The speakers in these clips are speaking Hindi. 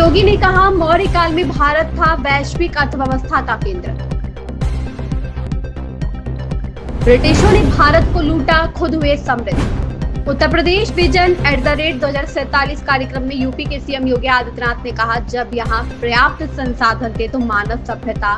योगी ने कहा, मौर्य काल में भारत था वैश्विक अर्थव्यवस्था का केंद्र। ब्रिटिशों ने भारत को लूटा, खुद हुए समृद्ध। उत्तर प्रदेश विजन @2047 कार्यक्रम में यूपी के सीएम योगी आदित्यनाथ ने कहा, जब यहाँ पर्याप्त संसाधन थे तो मानव सभ्यता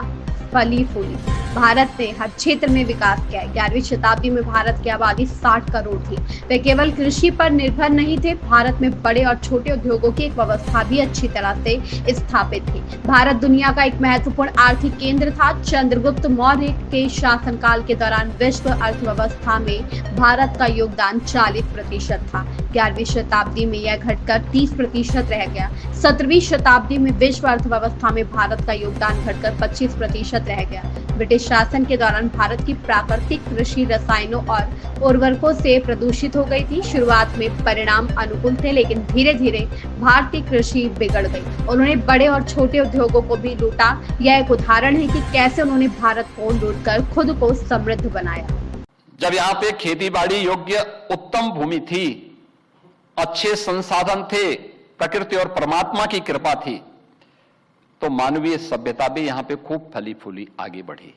फली फूली। भारत ने हर क्षेत्र में विकास किया। 11वीं शताब्दी में भारत की आबादी 60 करोड़ थी। वे केवल कृषि पर निर्भर नहीं थे। भारत में बड़े और छोटे उद्योगों की एक व्यवस्था भी अच्छी तरह से स्थापित थी। भारत दुनिया का एक महत्वपूर्ण आर्थिक केंद्र था। चंद्रगुप्त मौर्य के शासनकाल के दौरान विश्व अर्थव्यवस्था में भारत का योगदान 40% था। 11वीं शताब्दी में यह घटकर 30% रह गया। 17वीं शताब्दी में विश्व अर्थव्यवस्था में भारत का योगदान घटकर 25% रह गया। ब्रिटिश शासन के दौरान भारत की प्राकृतिक कृषि रसायनों और उर्वरकों से प्रदूषित हो गई थी। शुरुआत में परिणाम अनुकूल थे, लेकिन धीरे धीरे भारतीय कृषि बिगड़ गई। उन्होंने बड़े और छोटे उद्योगों को भी लूटा। यह एक उदाहरण है कि कैसे उन्होंने भारत को लूटकर खुद को समृद्ध बनाया। जब यहाँ पे खेती बाड़ी योग्य उत्तम भूमि थी, अच्छे संसाधन थे, प्रकृति और परमात्मा की कृपा थी, तो मानवीय सभ्यता भी यहां पे खूब फली फूली आगे बढ़ी,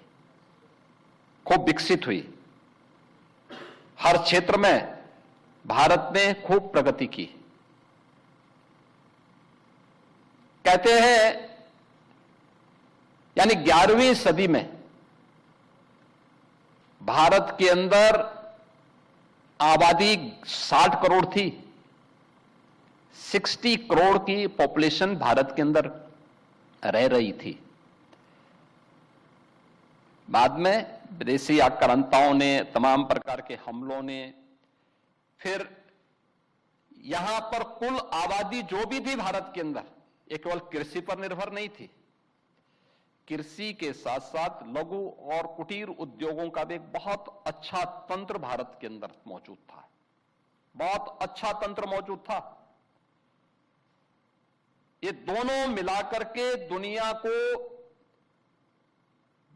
खूब विकसित हुई। हर क्षेत्र में भारत ने खूब प्रगति की। कहते हैं यानी 11वीं सदी में भारत के अंदर आबादी 60 करोड़ थी। 60 करोड़ की पॉपुलेशन भारत के अंदर रह रही थी। बाद में विदेशी आक्रांताओं ने, तमाम प्रकार के हमलों ने, फिर यहां पर कुल आबादी जो भी थी भारत के अंदर, ये केवल कृषि पर निर्भर नहीं थी। कृषि के साथ साथ लघु और कुटीर उद्योगों का भी एक बहुत अच्छा तंत्र भारत के अंदर मौजूद था। बहुत अच्छा तंत्र मौजूद था। ये दोनों मिलाकर के दुनिया को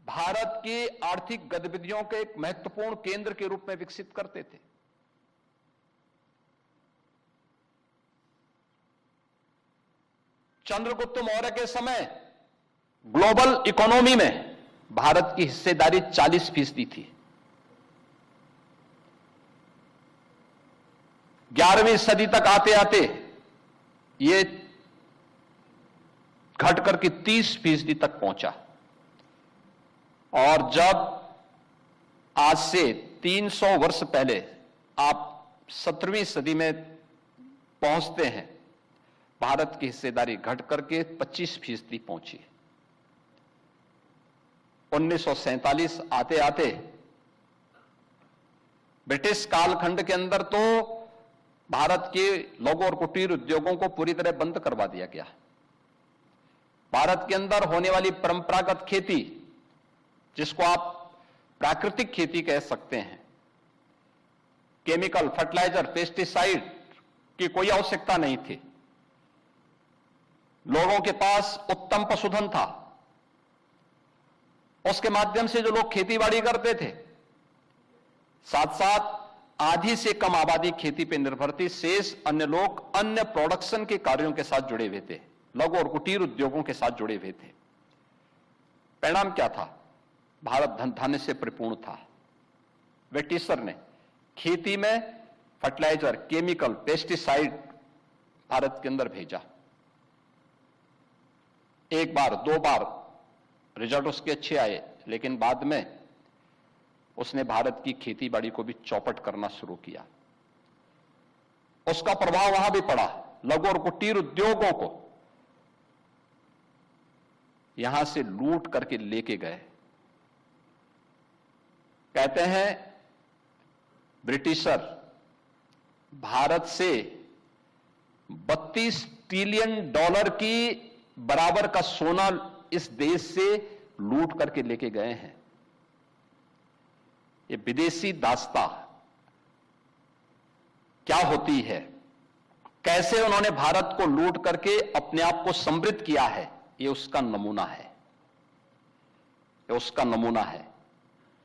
भारत की आर्थिक गतिविधियों के एक महत्वपूर्ण केंद्र के रूप में विकसित करते थे। चंद्रगुप्त मौर्य के समय ग्लोबल इकोनॉमी में भारत की हिस्सेदारी 40% थी। 11वीं सदी तक आते आते ये घट करके 30% तक पहुंचा। और जब आज से 300 वर्ष पहले आप 17वीं सदी में पहुंचते हैं, भारत की हिस्सेदारी घट करके 25% पहुंची। 1947 आते आते ब्रिटिश कालखंड के अंदर तो भारत के लघु और कुटीर उद्योगों को पूरी तरह बंद करवा दिया गया। भारत के अंदर होने वाली परंपरागत खेती, जिसको आप प्राकृतिक खेती कह सकते हैं, केमिकल, फर्टिलाइजर, पेस्टिसाइड की कोई आवश्यकता नहीं थी। लोगों के पास उत्तम पशुधन था। उसके माध्यम से जो लोग खेती बाड़ी करते थे, साथ साथ आधी से कम आबादी खेती पर निर्भर थी। शेष अन्य लोग अन्य प्रोडक्शन के कार्यों के साथ जुड़े हुए थे, लघु और कुटीर उद्योगों के साथ जुड़े हुए थे। परिणाम क्या था? भारत धन धान्य से परिपूर्ण था। ब्रिटिशर ने खेती में फर्टिलाइजर, केमिकल, पेस्टिसाइड भारत के अंदर भेजा। एक बार, 2 बार रिजल्ट उसके अच्छे आए, लेकिन बाद में उसने भारत की खेती बाड़ी को भी चौपट करना शुरू किया। उसका प्रभाव वहां भी पड़ा। लघु और कुटीर उद्योगों को यहां से लूट करके लेके गए। कहते हैं ब्रिटिशर भारत से $32 ट्रिलियन की बराबर का सोना इस देश से लूट करके लेके गए हैं। ये विदेशी दास्ता क्या होती है, कैसे उन्होंने भारत को लूट करके अपने आप को समृद्ध किया है, ये उसका नमूना है। ये उसका नमूना है।